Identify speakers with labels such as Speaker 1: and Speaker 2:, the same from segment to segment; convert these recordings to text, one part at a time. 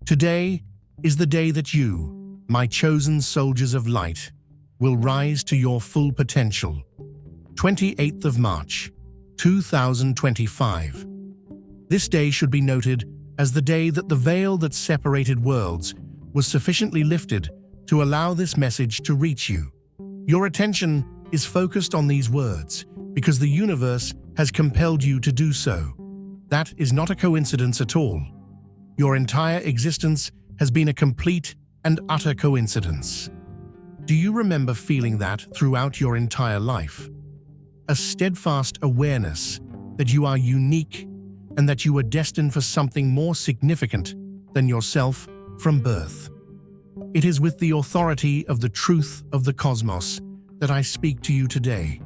Speaker 1: Today is the day that you, my chosen soldiers of light, will rise to your full potential. 28th of March, 2025. This day should be noted as the day that the veil that separated worlds was sufficiently lifted to allow this message to reach you. Your attention is focused on these words because the universe has compelled you to do so. That is not a coincidence at all. Your entire existence has been a complete and utter coincidence. Do you remember feeling that throughout your entire life? A steadfast awareness that you are unique and that you were destined for something more significant than yourself from birth. It is with the authority of the truth of the cosmos that I speak to you today.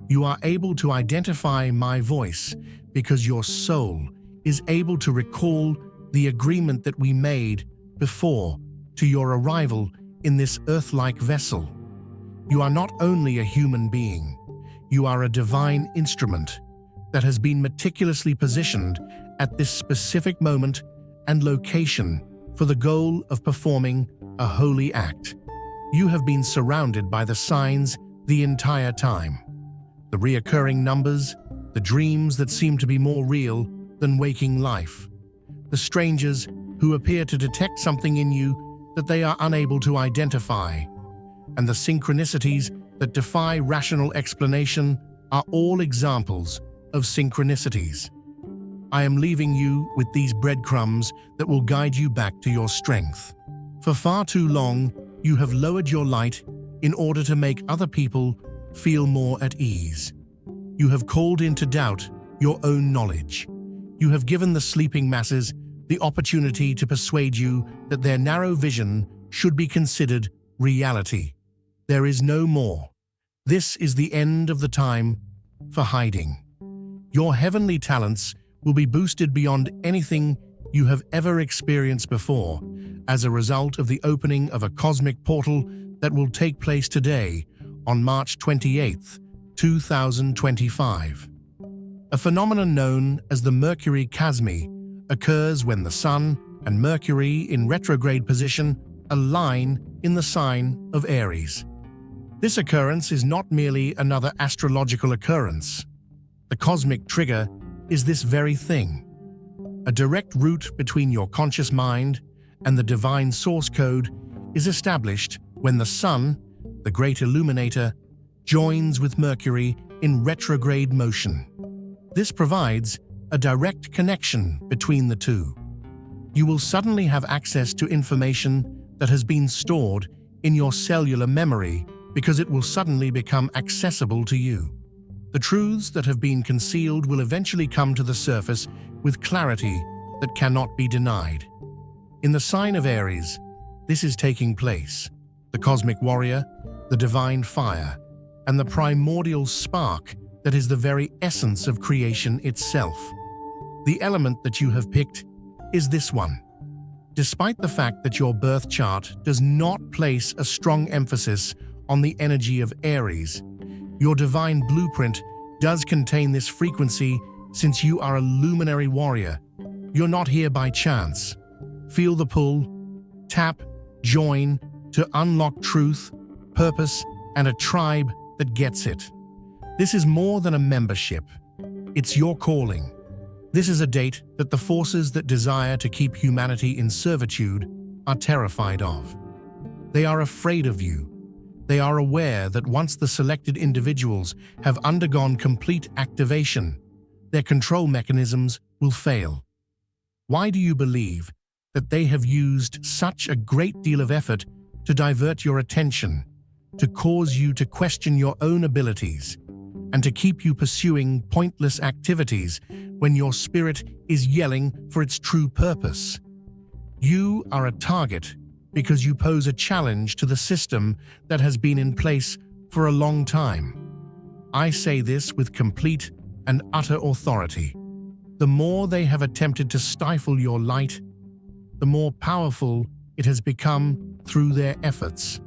Speaker 1: You are able to identify my voice because your soul is able to recall the agreement that we made before to your arrival in this earth-like vessel. You are not only a human being, you are a divine instrument that has been meticulously positioned at this specific moment and location for the goal of performing a holy act. You have been surrounded by the signs the entire time. The reoccurring numbers, the dreams that seem to be more real than waking life, the strangers who appear to detect something in you that they are unable to identify, and the synchronicities that defy rational explanation are all examples of synchronicities. I am leaving you with these breadcrumbs that will guide you back to your strength. For far too long, you have lowered your light in order to make other people feel more at ease. You have called into doubt your own knowledge. You have given the sleeping masses the opportunity to persuade you that their narrow vision should be considered reality. There is no more. This is the end of the time for hiding. Your heavenly talents will be boosted beyond anything you have ever experienced before as a result of the opening of a cosmic portal that will take place today on March 28th, 2025. A phenomenon known as the Mercury chasm occurs when the Sun and Mercury in retrograde position align in the sign of Aries. This occurrence is not merely another astrological occurrence. The cosmic trigger is this very thing. A direct route between your conscious mind and the divine source code is established when the Sun, the great illuminator, joins with Mercury in retrograde motion. This provides a direct connection between the two. You will suddenly have access to information that has been stored in your cellular memory because it will suddenly become accessible to you. The truths that have been concealed will eventually come to the surface with clarity that cannot be denied. In the sign of Aries, this is taking place. The cosmic warrior, the divine fire, and the primordial spark that is the very essence of creation itself. The element that you have picked is this one. Despite the fact that your birth chart does not place a strong emphasis on the energy of Aries, your divine blueprint does contain this frequency since you are a luminary warrior. You're not here by chance. Feel the pull, tap, join to unlock truth, purpose, and a tribe that gets it. This is more than a membership. It's your calling. This is a date that the forces that desire to keep humanity in servitude are terrified of. They are afraid of you. They are aware that once the selected individuals have undergone complete activation, their control mechanisms will fail. Why do you believe that they have used such a great deal of effort to divert your attention, to cause you to question your own abilities, and to keep you pursuing pointless activities when your spirit is yelling for its true purpose? You are a target because you pose a challenge to the system that has been in place for a long time. I say this with complete and utter authority. The more they have attempted to stifle your light, the more powerful it has become through their efforts.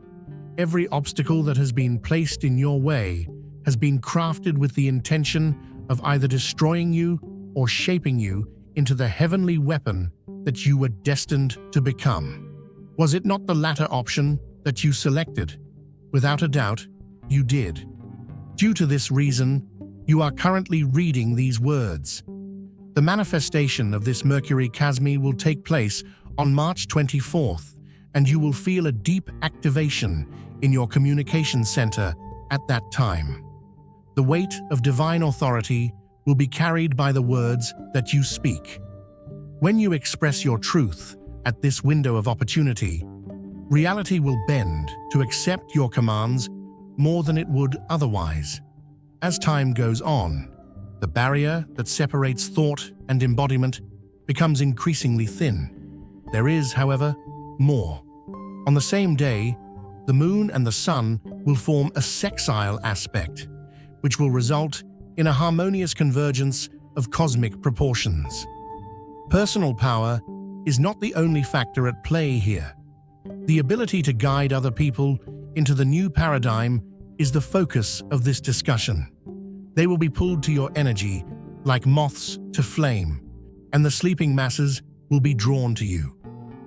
Speaker 1: Every obstacle that has been placed in your way has been crafted with the intention of either destroying you or shaping you into the heavenly weapon that you were destined to become. Was it not the latter option that you selected? Without a doubt, you did. Due to this reason, you are currently reading these words. The manifestation of this Mercury Chasmi will take place on March 24th, and you will feel a deep activation in your communication center at that time. The weight of divine authority will be carried by the words that you speak. When you express your truth at this window of opportunity, reality will bend to accept your commands more than it would otherwise. As time goes on, the barrier that separates thought and embodiment becomes increasingly thin. There is, however, more. On the same day, the moon and the sun will form a sextile aspect, which will result in a harmonious convergence of cosmic proportions. Personal power is not the only factor at play here. The ability to guide other people into the new paradigm is the focus of this discussion. They will be pulled to your energy like moths to flame, and the sleeping masses will be drawn to you.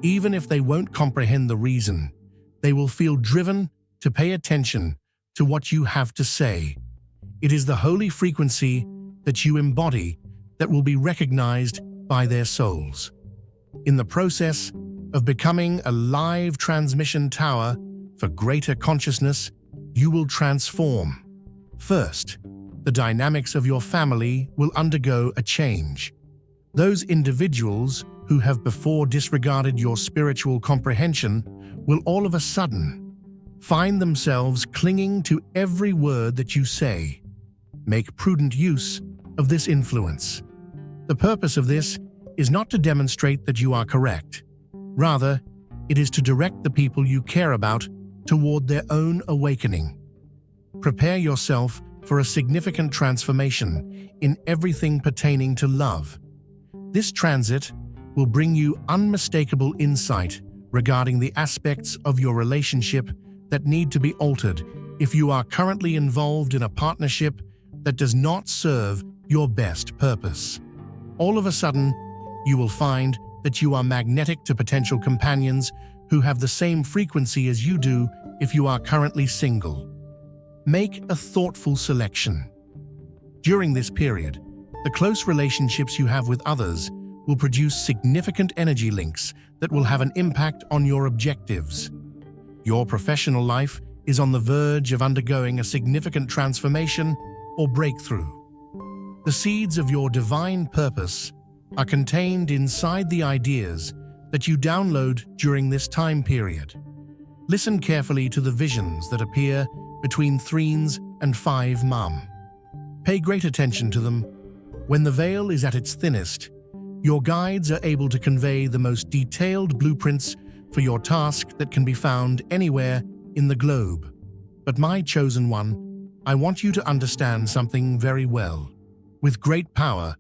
Speaker 1: Even if they won't comprehend the reason, they will feel driven to pay attention to what you have to say. It is the holy frequency that you embody that will be recognized by their souls. In the process of becoming a live transmission tower for greater consciousness, you will transform. First, the dynamics of your family will undergo a change. Those individuals who have before disregarded your spiritual comprehension will all of a sudden find themselves clinging to every word that you say. Make prudent use of this influence. The purpose of this is not to demonstrate that you are correct. Rather, it is to direct the people you care about toward their own awakening. Prepare yourself for a significant transformation in everything pertaining to love. This transit will bring you unmistakable insight regarding the aspects of your relationship that need to be altered if you are currently involved in a partnership that does not serve your best purpose. All of a sudden, you will find that you are magnetic to potential companions who have the same frequency as you do if you are currently single. Make a thoughtful selection. During this period, the close relationships you have with others will produce significant energy links that will have an impact on your objectives. Your professional life is on the verge of undergoing a significant transformation or breakthrough. The seeds of your divine purpose are contained inside the ideas that you download during this time period. Listen carefully to the visions that appear between 3s and 5 mum. Pay great attention to them. When the veil is at its thinnest, your guides are able to convey the most detailed blueprints for your task that can be found anywhere in the globe. But my chosen one, I want you to understand something very well. With great power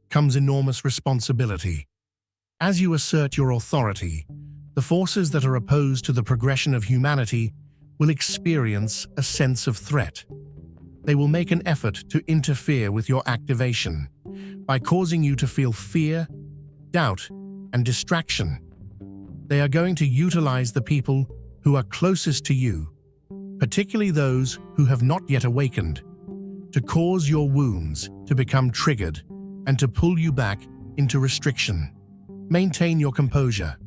Speaker 1: comes enormous responsibility. As you assert your authority, the forces that are opposed to the progression of humanity will experience a sense of threat. They will make an effort to interfere with your activation by causing you to feel fear, doubt, and distraction. They are going to utilize the people who are closest to you, particularly those who have not yet awakened, to cause your wounds to become triggered and to pull you back into restriction. Maintain your composure.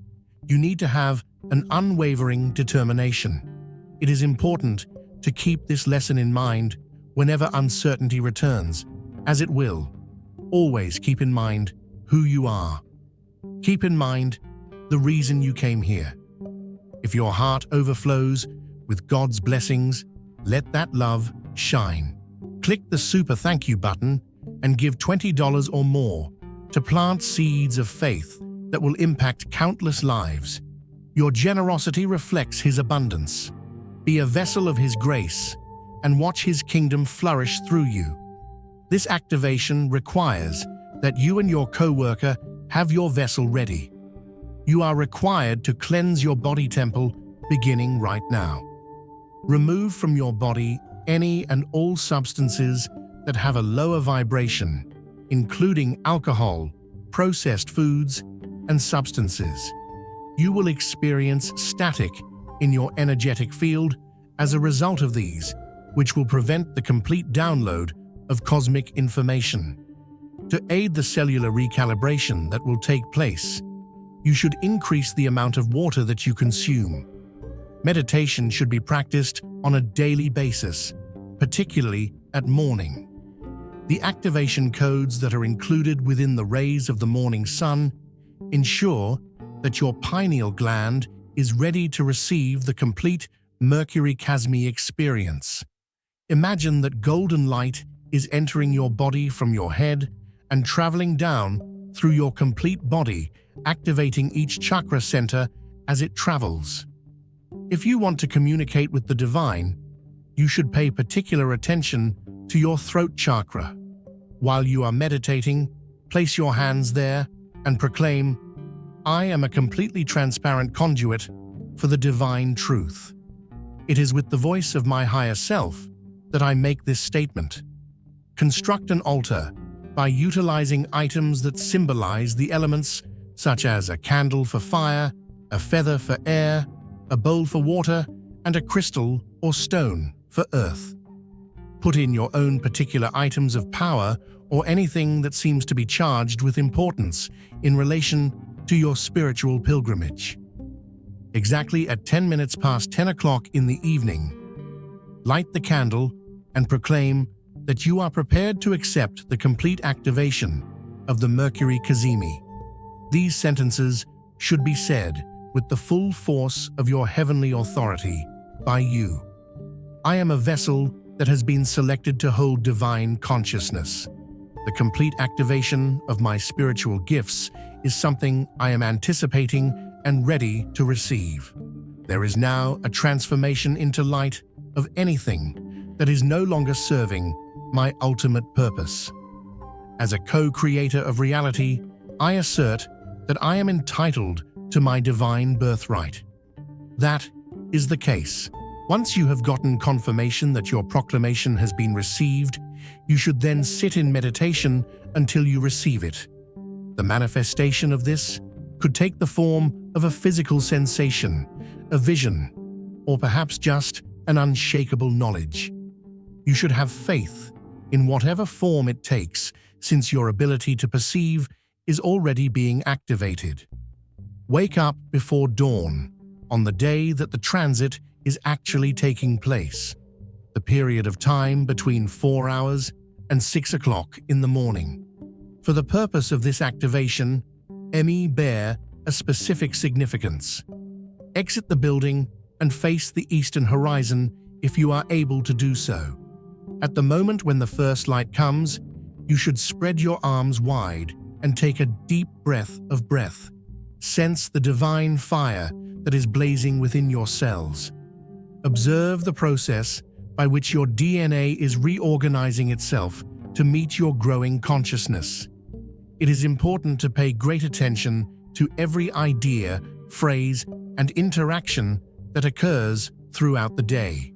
Speaker 1: You need to have an unwavering determination. It is important to keep this lesson in mind whenever uncertainty returns, as it will. Always keep in mind who you are. Keep in mind the reason you came here. If your heart overflows with God's blessings, let that love shine. Click the super thank you button and give $20 or more to plant seeds of faith that will impact countless lives. Your generosity reflects His abundance. Be a vessel of His grace and watch His kingdom flourish through you. This activation requires that you and your co-worker have your vessel ready. You are required to cleanse your body temple beginning right now. Remove from your body any and all substances that have a lower vibration, including alcohol, processed foods, and substances. You will experience static in your energetic field as a result of these, which will prevent the complete download of cosmic information. To aid the cellular recalibration that will take place, you should increase the amount of water that you consume. Meditation should be practiced on a daily basis, particularly at morning. The activation codes that are included within the rays of the morning sun ensure that your pineal gland is ready to receive the complete Mercury Chasmi experience. Imagine that golden light is entering your body from your head and traveling down through your complete body, activating each chakra center as it travels. If you want to communicate with the divine, you should pay particular attention to your throat chakra. While you are meditating, place your hands there and proclaim, "I am a completely transparent conduit for the divine truth." It is with the voice of my higher self that I make this statement. Construct an altar by utilizing items that symbolize the elements, such as a candle for fire, a feather for air, a bowl for water, and a crystal or stone for earth. Put in your own particular items of power or anything that seems to be charged with importance in relation to your spiritual pilgrimage. Exactly at 10 minutes past 10 o'clock in the evening, light the candle and proclaim that you are prepared to accept the complete activation of the Mercury Chasmi. These sentences should be said with the full force of your heavenly authority by you. I am a vessel that has been selected to hold divine consciousness. The complete activation of my spiritual gifts is something I am anticipating and ready to receive. There is now a transformation into light of anything that is no longer serving my ultimate purpose. As a co-creator of reality, I assert that I am entitled to my divine birthright. That is the case. Once you have gotten confirmation that your proclamation has been received, you should then sit in meditation until you receive it. The manifestation of this could take the form of a physical sensation, a vision, or perhaps just an unshakable knowledge. You should have faith in whatever form it takes, since your ability to perceive is already being activated. Wake up before dawn on the day that the transit is actually taking place, the period of time between 4 hours and 6 o'clock in the morning. For the purpose of this activation, bear a specific significance. Exit the building and face the eastern horizon if you are able to do so. At the moment when the first light comes, you should spread your arms wide and take a deep breath of breath. Sense the divine fire that is blazing within your cells. Observe the process by which your DNA is reorganizing itself to meet your growing consciousness. It is important to pay great attention to every idea, phrase, and interaction that occurs throughout the day.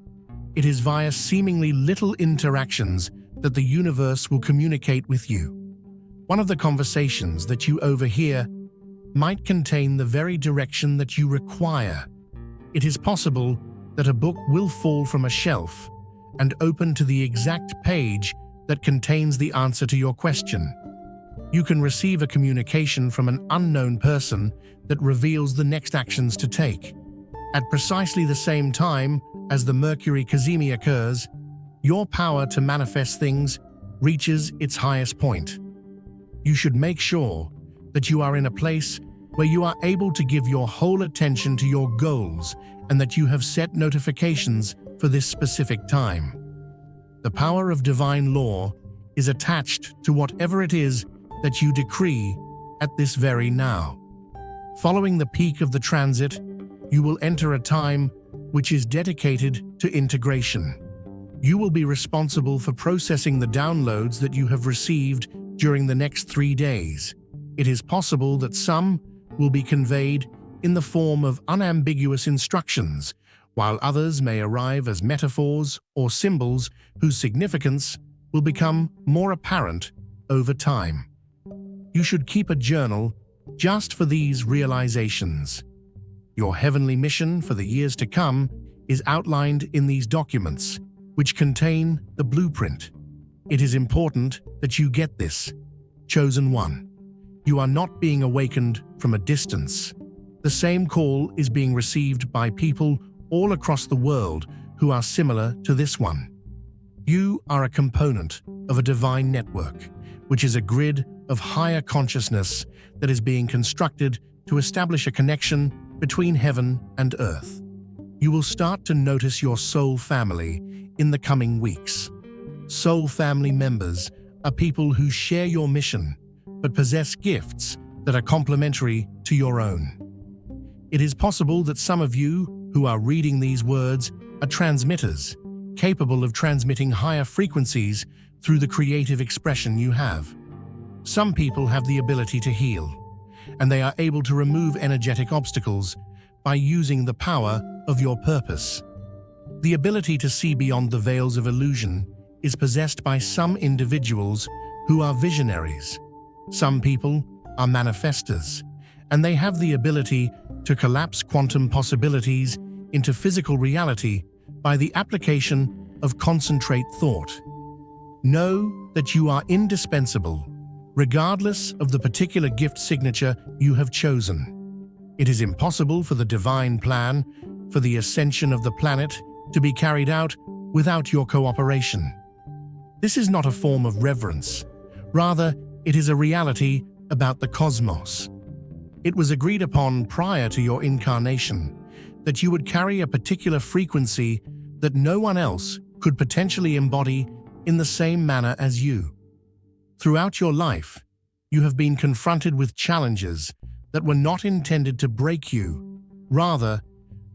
Speaker 1: It is via seemingly little interactions that the universe will communicate with you. One of the conversations that you overhear might contain the very direction that you require. It is possible that a book will fall from a shelf and open to the exact page that contains the answer to your question. You can receive a communication from an unknown person that reveals the next actions to take. At precisely the same time as the Mercury Chasmi occurs, your power to manifest things reaches its highest point. You should make sure that you are in a place where you are able to give your whole attention to your goals and that you have set notifications for this specific time. The power of divine law is attached to whatever it is that you decree at this very now. Following the peak of the transit, you will enter a time which is dedicated to integration. You will be responsible for processing the downloads that you have received during the next 3 days. It is possible that some will be conveyed in the form of unambiguous instructions, while others may arrive as metaphors or symbols whose significance will become more apparent over time. You should keep a journal just for these realizations. Your heavenly mission for the years to come is outlined in these documents, which contain the blueprint. It is important that you get this. Chosen one. You are not being awakened from a distance. The same call is being received by people all across the world who are similar to this one. You are a component of a divine network, which is a grid of higher consciousness that is being constructed to establish a connection between heaven and earth. You will start to notice your soul family in the coming weeks. Soul family members are people who share your mission, but possess gifts that are complementary to your own. It is possible that some of you who are reading these words are transmitters, capable of transmitting higher frequencies through the creative expression you have. Some people have the ability to heal, and they are able to remove energetic obstacles by using the power of your purpose. The ability to see beyond the veils of illusion is possessed by some individuals who are visionaries. Some people are manifestors, and they have the ability to collapse quantum possibilities into physical reality by the application of concentrate thought. Know that you are indispensable, regardless of the particular gift signature you have chosen. It is impossible for the divine plan for the ascension of the planet to be carried out without your cooperation. This is not a form of reverence. Rather, it is a reality about the cosmos. It was agreed upon prior to your incarnation that you would carry a particular frequency that no one else could potentially embody in the same manner as you. Throughout your life, you have been confronted with challenges that were not intended to break you. Rather,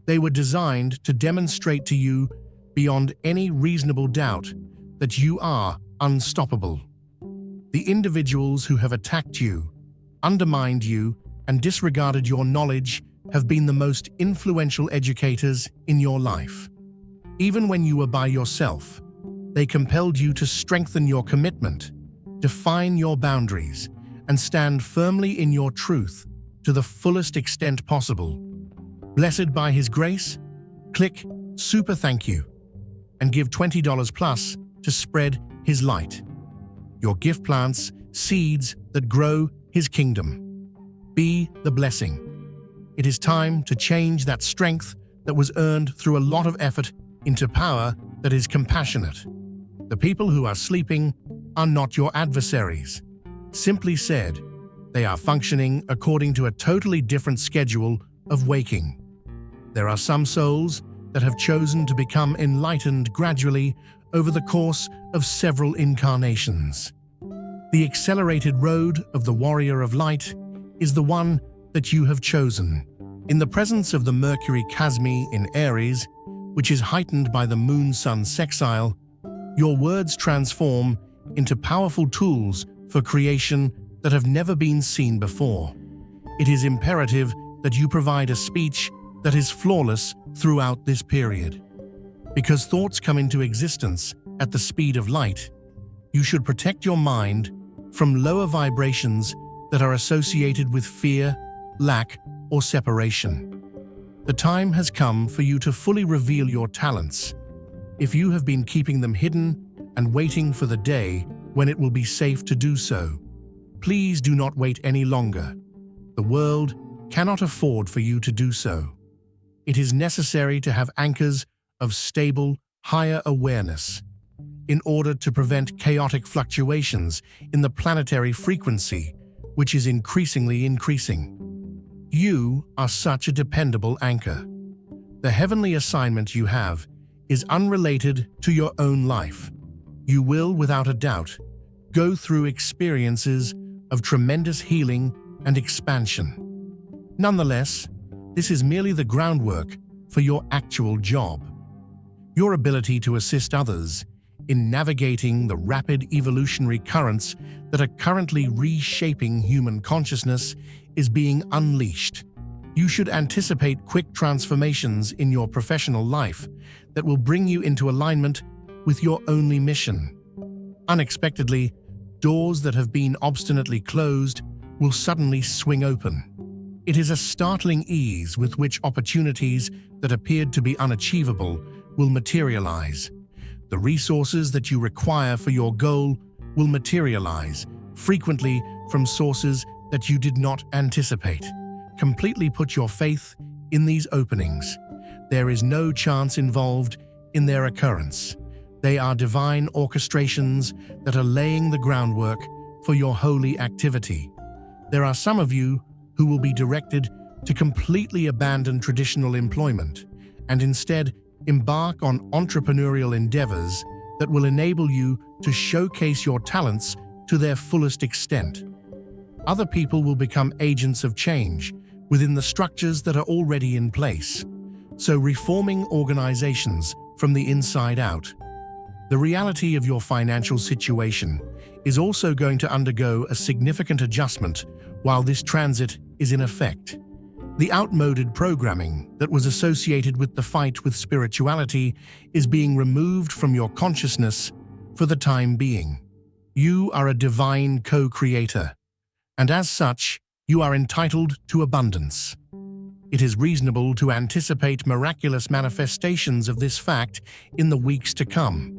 Speaker 1: they were designed to demonstrate to you beyond any reasonable doubt that you are unstoppable. The individuals who have attacked you, undermined you, and disregarded your knowledge have been the most influential educators in your life. Even when you were by yourself, they compelled you to strengthen your commitment, define your boundaries, and stand firmly in your truth to the fullest extent possible. Blessed by His grace, click Super Thank You and give $20 plus to spread His light. Your gift plants seeds that grow His kingdom. Be the blessing. It is time to change that strength that was earned through a lot of effort into power that is compassionate. The people who are sleeping are not your adversaries. Simply said, they are functioning according to a totally different schedule of waking. There are some souls that have chosen to become enlightened gradually over the course of several incarnations. The accelerated road of the warrior of light is the one that you have chosen. In the presence of the Mercury Chasmi in Aries, which is heightened by the Moon-Sun sextile, your words transform into powerful tools for creation that have never been seen before. It is imperative that you provide a speech that is flawless throughout this period. Because thoughts come into existence at the speed of light, you should protect your mind from lower vibrations that are associated with fear, lack, or separation. The time has come for you to fully reveal your talents. If you have been keeping them hidden and waiting for the day when it will be safe to do so, please do not wait any longer. The world cannot afford for you to do so. It is necessary to have anchors of stable, higher awareness in order to prevent chaotic fluctuations in the planetary frequency, which is increasingly increasing. You are such a dependable anchor. The heavenly assignment you have is unrelated to your own life. You will, without a doubt, go through experiences of tremendous healing and expansion. Nonetheless, this is merely the groundwork for your actual job. Your ability to assist others in navigating the rapid evolutionary currents that are currently reshaping human consciousness is being unleashed. You should anticipate quick transformations in your professional life that will bring you into alignment with your only mission. Unexpectedly, doors that have been obstinately closed will suddenly swing open. It is a startling ease with which opportunities that appeared to be unachievable will materialize. The resources that you require for your goal will materialize, frequently from sources that you did not anticipate. Completely put your faith in these openings. There is no chance involved in their occurrence. They are divine orchestrations that are laying the groundwork for your holy activity. There are some of you who will be directed to completely abandon traditional employment and instead embark on entrepreneurial endeavors that will enable you to showcase your talents to their fullest extent. Other people will become agents of change within the structures that are already in place, so reforming organizations from the inside out. The reality of your financial situation is also going to undergo a significant adjustment while this transit is in effect. The outmoded programming that was associated with the fight with spirituality is being removed from your consciousness for the time being. You are a divine co-creator, and as such, you are entitled to abundance. It is reasonable to anticipate miraculous manifestations of this fact in the weeks to come.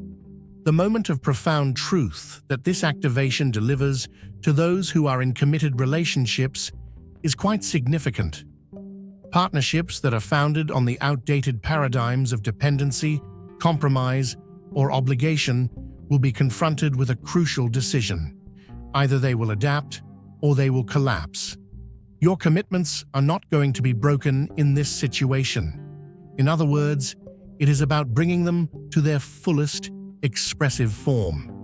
Speaker 1: The moment of profound truth that this activation delivers to those who are in committed relationships is quite significant. Partnerships that are founded on the outdated paradigms of dependency, compromise, or obligation will be confronted with a crucial decision. Either they will adapt or they will collapse. Your commitments are not going to be broken in this situation. In other words, it is about bringing them to their fullest expressive form.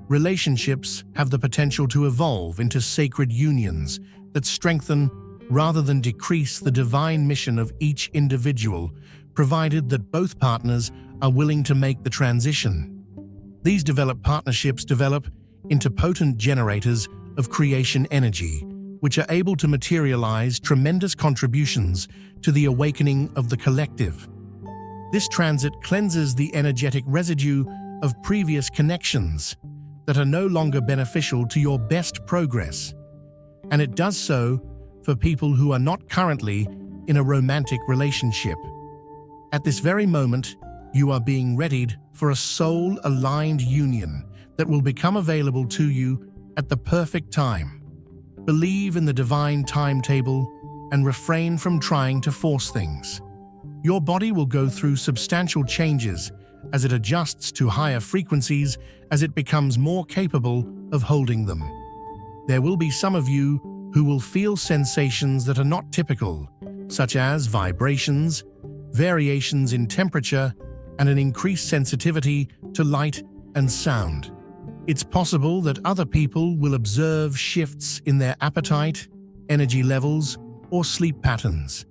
Speaker 1: Relationships have the potential to evolve into sacred unions that strengthen rather than decrease the divine mission of each individual, provided that both partners are willing to make the transition. These developed partnerships develop into potent generators of creation energy, which are able to materialize tremendous contributions to the awakening of the collective. This transit cleanses the energetic residue of previous connections that are no longer beneficial to your best progress, and it does so for people who are not currently in a romantic relationship. At this very moment, you are being readied for a soul-aligned union that will become available to you at the perfect time. Believe in the divine timetable and refrain from trying to force things. Your body will go through substantial changes as it adjusts to higher frequencies as it becomes more capable of holding them. There will be some of you who will feel sensations that are not typical, such as vibrations, variations in temperature, and an increased sensitivity to light and sound. It's possible that other people will observe shifts in their appetite, energy levels, or sleep patterns.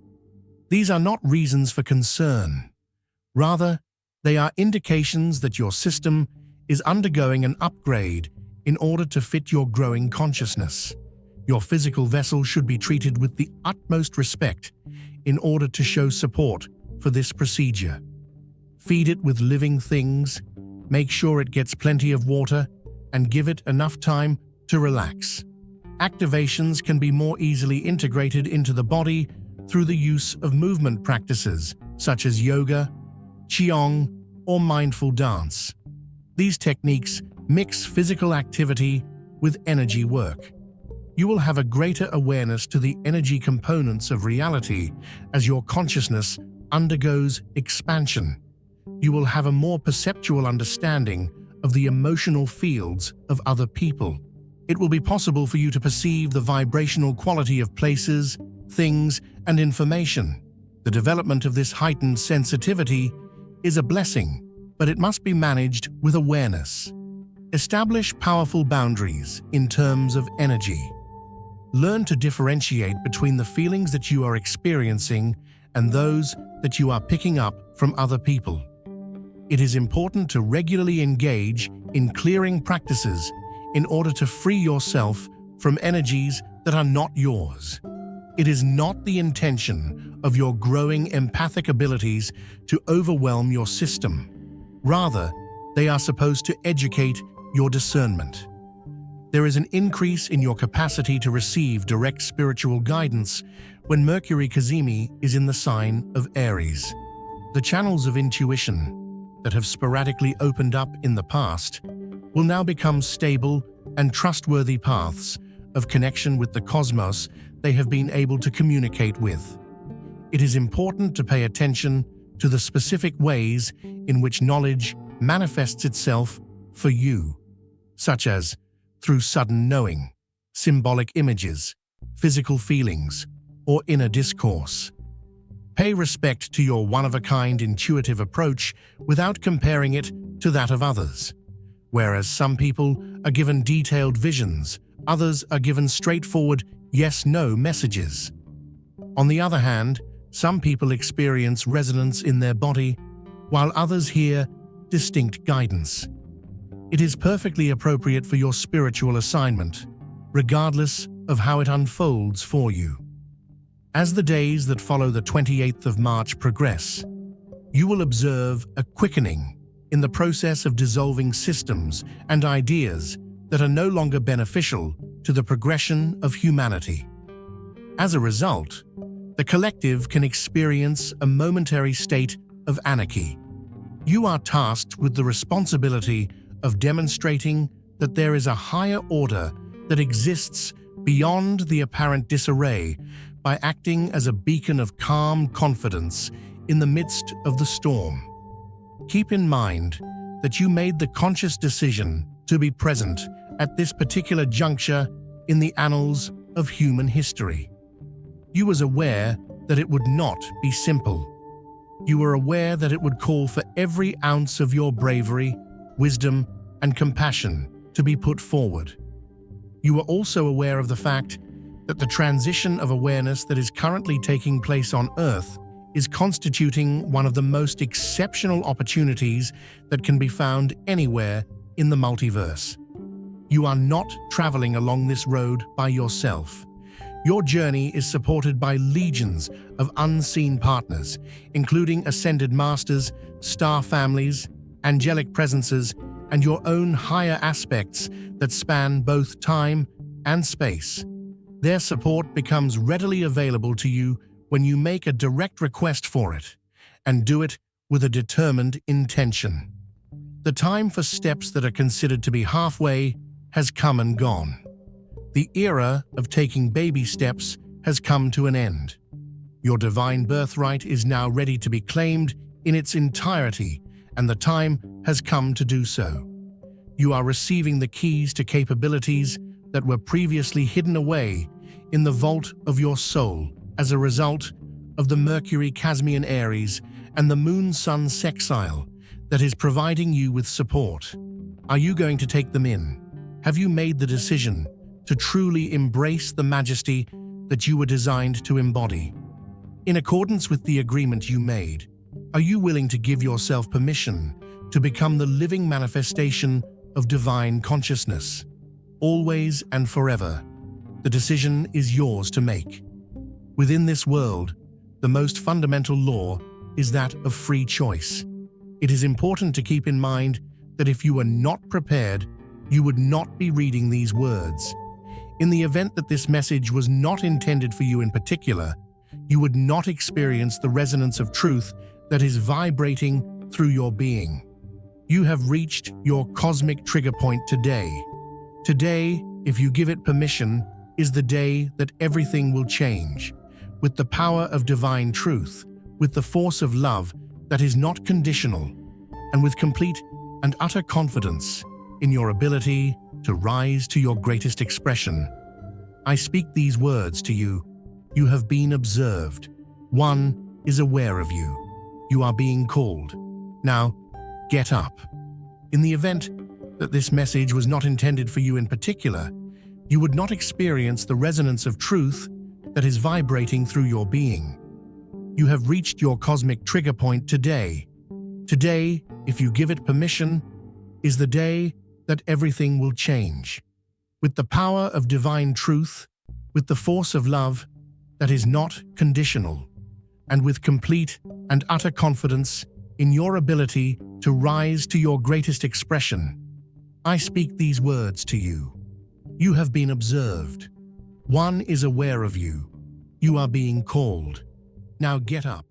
Speaker 1: These are not reasons for concern. Rather, they are indications that your system is undergoing an upgrade in order to fit your growing consciousness. Your physical vessel should be treated with the utmost respect in order to show support for this procedure. Feed it with living things, make sure it gets plenty of water, and give it enough time to relax. Activations can be more easily integrated into the body through the use of movement practices such as yoga, qigong, or mindful dance. These techniques mix physical activity with energy work. You will have a greater awareness to the energy components of reality as your consciousness undergoes expansion. You will have a more perceptual understanding of the emotional fields of other people. It will be possible for you to perceive the vibrational quality of places, things, and information. The development of this heightened sensitivity is a blessing, but it must be managed with awareness. Establish powerful boundaries in terms of energy. Learn to differentiate between the feelings that you are experiencing and those that you are picking up from other people. It is important to regularly engage in clearing practices in order to free yourself from energies that are not yours. It is not the intention of your growing empathic abilities to overwhelm your system. Rather, they are supposed to educate your discernment. There is an increase in your capacity to receive direct spiritual guidance when Mercury Cazimi is in the sign of Aries. The channels of intuition that have sporadically opened up in the past will now become stable and trustworthy paths of connection with the cosmos they have been able to communicate with. It is important to pay attention to the specific ways in which knowledge manifests itself for you, such as through sudden knowing, symbolic images, physical feelings, or inner discourse. Pay respect to your one-of-a-kind intuitive approach without comparing it to that of others. Whereas some people are given detailed visions, others are given straightforward yes-no messages. On the other hand, some people experience resonance in their body, while others hear distinct guidance. It is perfectly appropriate for your spiritual assignment, regardless of how it unfolds for you. As the days that follow the 28th of March progress, you will observe a quickening in the process of dissolving systems and ideas that are no longer beneficial to the progression of humanity. As a result, the collective can experience a momentary state of anarchy. You are tasked with the responsibility of demonstrating that there is a higher order that exists beyond the apparent disarray by acting as a beacon of calm confidence in the midst of the storm. Keep in mind that you made the conscious decision to be present at this particular juncture in the annals of human history. You was aware that it would not be simple. You were aware that it would call for every ounce of your bravery, wisdom, and compassion to be put forward. You were also aware of the fact that the transition of awareness that is currently taking place on Earth is constituting one of the most exceptional opportunities that can be found anywhere in the multiverse. You are not traveling along this road by yourself. Your journey is supported by legions of unseen partners, including ascended masters, star families, angelic presences, and your own higher aspects that span both time and space. Their support becomes readily available to you when you make a direct request for it, and do it with a determined intention. The time for steps that are considered to be halfway has come and gone. The era of taking baby steps has come to an end. Your divine birthright is now ready to be claimed in its entirety, and the time has come to do so. You are receiving the keys to capabilities that were previously hidden away in the vault of your soul as a result of the Mercury Cazmian Aries and the Moon-Sun sextile that is providing you with support. Are you going to take them in? Have you made the decision to truly embrace the majesty that you were designed to embody? In accordance with the agreement you made, are you willing to give yourself permission to become the living manifestation of divine consciousness? Always and forever, the decision is yours to make. Within this world, the most fundamental law is that of free choice. It is important to keep in mind that if you are not prepared, you would not be reading these words. In the event that this message was not intended for you in particular, you would not experience the resonance of truth that is vibrating through your being. You have reached your cosmic trigger point today. Today, if you give it permission, is the day that everything will change. With the power of divine truth, with the force of love that is not conditional, and with complete and utter confidence in your ability to rise to your greatest expression. I speak these words to you. You have been observed. One is aware of you. You are being called. Now, get up. In the event that this message was not intended for you in particular, you would not experience the resonance of truth that is vibrating through your being. You have reached your cosmic trigger point today. Today, if you give it permission, is the day that everything will change. With the power of divine truth, with the force of love that is not conditional, and with complete and utter confidence in your ability to rise to your greatest expression, I speak these words to you. You have been observed. One is aware of you. You are being called. Now get up.